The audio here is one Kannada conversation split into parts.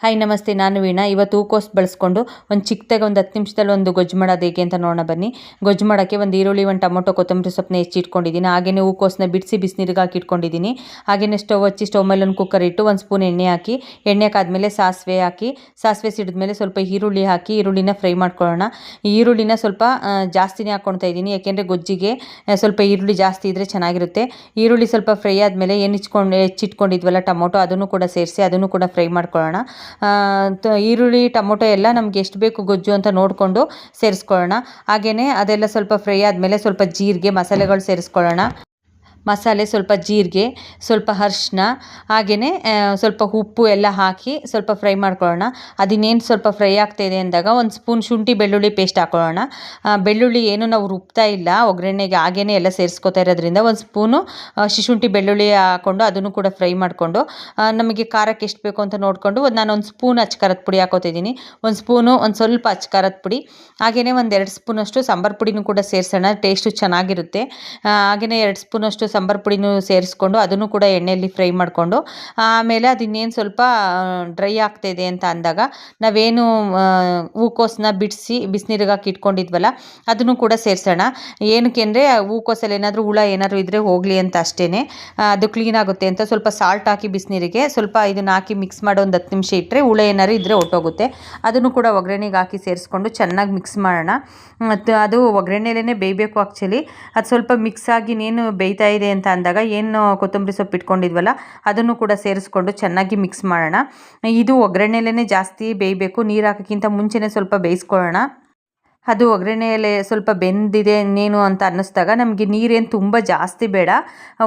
ಹಾಯ್ ನಮಸ್ತೆ, ನಾನು ವೀಣಾ. ಇವತ್ತು ಹೂಕೋಸು ಬಳಸ್ಕೊಂಡು ಒಂದು ಚಿಕ್ಕದಾಗಿ ಒಂದು 10 ನಿಮಿಷದಲ್ಲಿ ಒಂದು ಗೊಜ್ಜು ಮಾಡೋದು ಹೇಗೆ ಅಂತ ನೋಡೋಣ ಬನ್ನಿ. ಗೊಜ್ಜು ಮಾಡೋಕ್ಕೆ ಒಂದು ಈರುಳ್ಳಿ, ಒಂದು ಟೊಮೊಟೊ, ಕೊತ್ತಂಬರಿ ಸೊಪ್ಪನ್ನ ಹೆಚ್ಚಿಟ್ಕೊಂಡಿದ್ದೀನಿ. ಹಾಗೆಯೇ ಹೂಕೋಸನ್ನ ಬಿಡಿಸಿ ಬಿಸಿನೀರಿಗೆ ಹಾಕಿ ಇಟ್ಕೊಂಡಿದ್ದೀನಿ. ಹಾಗೆಯೇ ಸ್ಟವ್ ಹಚ್ಚಿ ಸ್ಟವ್ ಮೇಲೆ ಒಂದು ಕುಕ್ಕರ್ ಇಟ್ಟು 1 ಸ್ಪೂನ್ ಎಣ್ಣೆ ಹಾಕಿ, ಎಣ್ಣೆ ಹಾಕಾದ್ಮೇಲೆ ಸಾಸಿವೆ ಹಾಕಿ, ಸಾಸಿವೆ ಸಿಡಿದ್ಮೇಲೆ ಸ್ವಲ್ಪ ಈರುಳ್ಳಿ ಹಾಕಿ ಈರುಳ್ಳಿನ ಫ್ರೈ ಮಾಡ್ಕೊಳ್ಳೋಣ. ಈರುಳ್ಳಿನ ಸ್ವಲ್ಪ ಜಾಸ್ತಿನೇ ಹಾಕ್ಕೊಳ್ತಾ ಇದ್ದೀನಿ, ಯಾಕೆಂದರೆ ಗೊಜ್ಜಿಗೆ ಸ್ವಲ್ಪ ಈರುಳ್ಳಿ ಜಾಸ್ತಿ ಇದ್ದರೆ ಚೆನ್ನಾಗಿರುತ್ತೆ. ಈರುಳ್ಳಿ ಸ್ವಲ್ಪ ಫ್ರೈ ಆದಮೇಲೆ ಹೆಚ್ಚಿಟ್ಕೊಂಡಿದ್ವಲ್ಲ ಟೊಮೊಟೊ, ಅದನ್ನು ಕೂಡ ಸೇರಿಸಿ ಅದನ್ನು ಕೂಡ ಫ್ರೈ ಮಾಡ್ಕೊಳ್ಳೋಣ. ಈರುಳ್ಳಿ ಟೊಮೊಟೊ ಎಲ್ಲ ನಮ್ಗೆ ಎಷ್ಟು ಬೇಕು ಗೊಜ್ಜು ಅಂತ ನೋಡಿಕೊಂಡು ಸೇರಿಸ್ಕೊಳ್ಳೋಣ. ಹಾಗೆಯೇ ಅದೆಲ್ಲ ಸ್ವಲ್ಪ ಫ್ರೈ ಆದಮೇಲೆ ಸ್ವಲ್ಪ ಜೀರಿಗೆ, ಮಸಾಲೆಗಳು ಸೇರಿಸ್ಕೊಳ್ಳೋಣ. ಮಸಾಲೆ, ಸ್ವಲ್ಪ ಜೀರಿಗೆ, ಸ್ವಲ್ಪ ಅರಿಶಿನ, ಹಾಗೆಯೇ ಸ್ವಲ್ಪ ಉಪ್ಪು ಎಲ್ಲ ಹಾಕಿ ಸ್ವಲ್ಪ ಫ್ರೈ ಮಾಡ್ಕೊಳ್ಳೋಣ. ಅದಿನ್ನೇನು ಸ್ವಲ್ಪ ಫ್ರೈ ಆಗ್ತಾಯಿದೆ ಅಂದಾಗ 1 ಸ್ಪೂನ್ ಶುಂಠಿ ಬೆಳ್ಳುಳ್ಳಿ ಪೇಸ್ಟ್ ಹಾಕೊಳ್ಳೋಣ. ಬೆಳ್ಳುಳ್ಳಿ ಏನು ನಾವು ರುಬ್ತಾ ಇಲ್ಲ, ಒಗ್ಗರಣೆಗೆ ಹಾಗೇ ಎಲ್ಲ ಸೇರಿಸ್ಕೊತಾ ಇರೋದ್ರಿಂದ 1 ಸ್ಪೂನು ಶುಂಠಿ ಬೆಳ್ಳುಳ್ಳಿ ಹಾಕ್ಕೊಂಡು ಅದನ್ನು ಕೂಡ ಫ್ರೈ ಮಾಡಿಕೊಂಡು, ನಮಗೆ ಖಾರಕ್ಕೆ ಎಷ್ಟು ಬೇಕು ಅಂತ ನೋಡಿಕೊಂಡು ನಾನು 1 ಸ್ಪೂನ್ ಅಚ್ಕಾರದ ಪುಡಿ ಹಾಕೋತಿದ್ದೀನಿ. 1 ಸ್ಪೂನು ಒಂದು ಸ್ವಲ್ಪ ಅಚ್ಕಾರದ ಪುಡಿ, ಹಾಗೆಯೇ 1-2 ಸ್ಪೂನಷ್ಟು ಸಾಂಬಾರು ಪುಡಿನೂ ಕೂಡ ಸೇರಿಸೋಣ, ಟೇಸ್ಟು ಚೆನ್ನಾಗಿರುತ್ತೆ. ಹಾಗೆಯೇ 2 ಸ್ಪೂನಷ್ಟು ಸಾಂಬಾರು ಪುಡಿನೂ ಸೇರಿಸ್ಕೊಂಡು ಅದನ್ನು ಕೂಡ ಎಣ್ಣೆಯಲ್ಲಿ ಫ್ರೈ ಮಾಡಿಕೊಂಡು, ಆಮೇಲೆ ಅದಿನ್ನೇನು ಸ್ವಲ್ಪ ಡ್ರೈ ಆಗ್ತಾಯಿದೆ ಅಂತ ಅಂದಾಗ ನಾವೇನು ಹೂಕೋಸನ್ನ ಬಿಡಿಸಿ ಬಿಸಿನೀರಿಗೆ ಹಾಕಿ ಇಟ್ಕೊಂಡಿದ್ವಲ್ಲ ಅದನ್ನು ಕೂಡ ಸೇರಿಸೋಣ. ಏನಕ್ಕೆ ಅಂದರೆ ಹೂಕೋಸಲ್ಲಿ ಏನಾದರೂ ಹುಳ ಏನಾದರೂ ಇದ್ದರೆ ಹೋಗಲಿ ಅಂತ ಅಷ್ಟೇ, ಅದು ಕ್ಲೀನ್ ಆಗುತ್ತೆ ಅಂತ ಸ್ವಲ್ಪ ಸಾಲ್ಟ್ ಹಾಕಿ ಬಿಸಿನೀರಿಗೆ ಸ್ವಲ್ಪ ಇದನ್ನು ಹಾಕಿ ಮಿಕ್ಸ್ ಮಾಡಿ ಒಂದು 10 ನಿಮಿಷ ಇಟ್ಟರೆ ಹುಳ ಏನಾದ್ರು ಇದ್ದರೆ ಹೊಟ್ಟೋಗುತ್ತೆ. ಅದನ್ನು ಕೂಡ ಒಗ್ಗರಣೆಗೆ ಹಾಕಿ ಸೇರಿಸ್ಕೊಂಡು ಚೆನ್ನಾಗಿ ಮಿಕ್ಸ್ ಮಾಡೋಣ. ಮತ್ತು ಅದು ಒಗ್ಗರಣೆಲೇ ಬೇಯಬೇಕು ಆ್ಯಕ್ಚುಲಿ. ಅದು ಸ್ವಲ್ಪ ಮಿಕ್ಸ್ ಆಗಿ ಇನ್ನೇನು ಬೇಯ್ತಾ ಇದೆ ಅಂತ ಅಂದಾಗ ಏನು ಕೊತ್ತಂಬರಿ ಸೊಪ್ಪು ಇಟ್ಕೊಂಡಿದ್ವಲ್ಲ ಅದನ್ನು ಕೂಡ ಸೇರಿಸ್ಕೊಂಡು ಚೆನ್ನಾಗಿ ಮಿಕ್ಸ್ ಮಾಡೋಣ. ಇದು ಒಗ್ಗರಣೆಲೇ ಜಾಸ್ತಿ ಬೇಯಬೇಕು, ನೀರು ಹಾಕೋಕ್ಕಿಂತ ಮುಂಚೆನೇ ಸ್ವಲ್ಪ ಬೇಯಿಸ್ಕೊಳ್ಳೋಣ. ಅದು ಒಗ್ಗರಣೆಯಲ್ಲಿ ಸ್ವಲ್ಪ ಬೆಂದಿದೆ ಇನ್ನೇನು ಅಂತ ಅನ್ನಿಸ್ದಾಗ ನಮಗೆ ನೀರೇನು ತುಂಬ ಜಾಸ್ತಿ ಬೇಡ,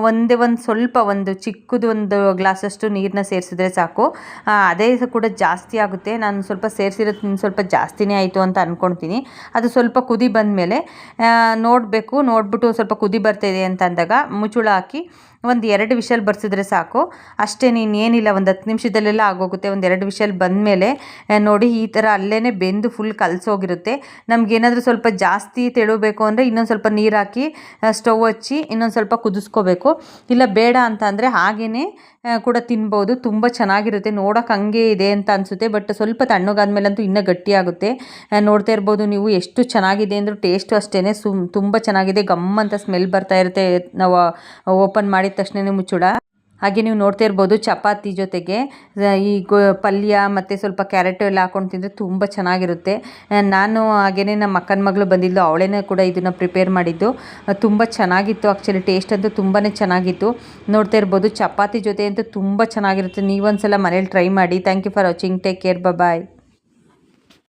ಒಂದು ಸ್ವಲ್ಪ ಒಂದು ಚಿಕ್ಕದು ಒಂದು ಗ್ಲಾಸಷ್ಟು ನೀರನ್ನ ಸೇರಿಸಿದ್ರೆ ಸಾಕು. ಅದೇ ಕೂಡ ಜಾಸ್ತಿ ಆಗುತ್ತೆ, ನಾನು ಸ್ವಲ್ಪ ಸೇರಿಸಿರೋದು ಸ್ವಲ್ಪ ಜಾಸ್ತಿನೇ ಆಯಿತು ಅಂತ ಅಂದ್ಕೊಳ್ತೀನಿ. ಅದು ಸ್ವಲ್ಪ ಕುದಿ ಬಂದಮೇಲೆ ನೋಡಿಬಿಟ್ಟು ಸ್ವಲ್ಪ ಕುದಿ ಬರ್ತಾಯಿದೆ ಅಂತ ಅಂದಾಗ ಮುಚ್ಚಳ ಹಾಕಿ ಒಂದು 2 ವಿಷಲ್ ಬರ್ಸಿದ್ರೆ ಸಾಕು. ಅಷ್ಟೇ, ಏನಿಲ್ಲ, ಒಂದು 10 ನಿಮಿಷದಲ್ಲೆಲ್ಲ ಆಗೋಗುತ್ತೆ. ಒಂದು 2 ವಿಷಲ್ ಬಂದಮೇಲೆ ನೋಡಿ ಈ ಥರ ಅಲ್ಲೇ ಬೆಂದು ಫುಲ್ ಕಲಸೋಗಿರುತ್ತೆ. ನಮಗೇನಾದರೂ ಸ್ವಲ್ಪ ಜಾಸ್ತಿ ತೆಳುಬೇಕು ಅಂದರೆ ಇನ್ನೊಂದು ಸ್ವಲ್ಪ ನೀರು ಹಾಕಿ ಸ್ಟವ್ ಹಚ್ಚಿ ಇನ್ನೊಂದು ಸ್ವಲ್ಪ ಕುದಿಸ್ಕೋಬೇಕು. ಇಲ್ಲ ಬೇಡ ಅಂತ ಅಂದರೆ ಹಾಗೇ ಕೂಡ ತಿನ್ಬೋದು, ತುಂಬ ಚೆನ್ನಾಗಿರುತ್ತೆ. ನೋಡೋಕೆ ಹಂಗೆ ಇದೆ ಅಂತ ಅನಿಸುತ್ತೆ, ಬಟ್ ಸ್ವಲ್ಪ ತಣ್ಣಗಾದ್ಮೇಲಂತೂ ಇನ್ನೂ ಗಟ್ಟಿಯಾಗುತ್ತೆ. ನೋಡ್ತಾ ಇರ್ಬೋದು ನೀವು ಎಷ್ಟು ಚೆನ್ನಾಗಿದೆ ಅಂದರೂ ಟೇಸ್ಟು ಅಷ್ಟೇ ತುಂಬ ಚೆನ್ನಾಗಿದೆ. ಗಮ್ ಅಂತ ಸ್ಮೆಲ್ ಬರ್ತಾ ಇರುತ್ತೆ ನಾವು ಓಪನ್ ಮಾಡಿದ ತಕ್ಷಣ ಮುಚ್ಚಳ. ಹಾಗೆ ನೀವು ನೋಡ್ತಾ ಇರ್ಬೋದು ಚಪಾತಿ ಜೊತೆಗೆ ಈ ಪಲ್ಯ ಮತ್ತು ಸ್ವಲ್ಪ ಕ್ಯಾರೆಟು ಎಲ್ಲ ಹಾಕ್ಕೊಂಡು ತಿಂದರೆ ತುಂಬ ಚೆನ್ನಾಗಿರುತ್ತೆ. ನಾನು ಹಾಗೆಯೇ ನಮ್ಮ ಅಕ್ಕನ ಮಗಳು ಬಂದಿದ್ದು, ಅವಳೇ ಕೂಡ ಇದನ್ನು ಪ್ರಿಪೇರ್ ಮಾಡಿದ್ದು. ತುಂಬ ಚೆನ್ನಾಗಿತ್ತು ಆ್ಯಕ್ಚುಲಿ, ಟೇಸ್ಟ್ ಅಂತೂ ತುಂಬಾ ಚೆನ್ನಾಗಿತ್ತು. ನೋಡ್ತಾ ಇರ್ಬೋದು ಚಪಾತಿ ಜೊತೆ ಅಂತೂ ತುಂಬ ಚೆನ್ನಾಗಿರುತ್ತೆ. ನೀವೊಂದ್ಸಲ ಮನೇಲಿ ಟ್ರೈ ಮಾಡಿ. Thank you for watching. Take care, bye.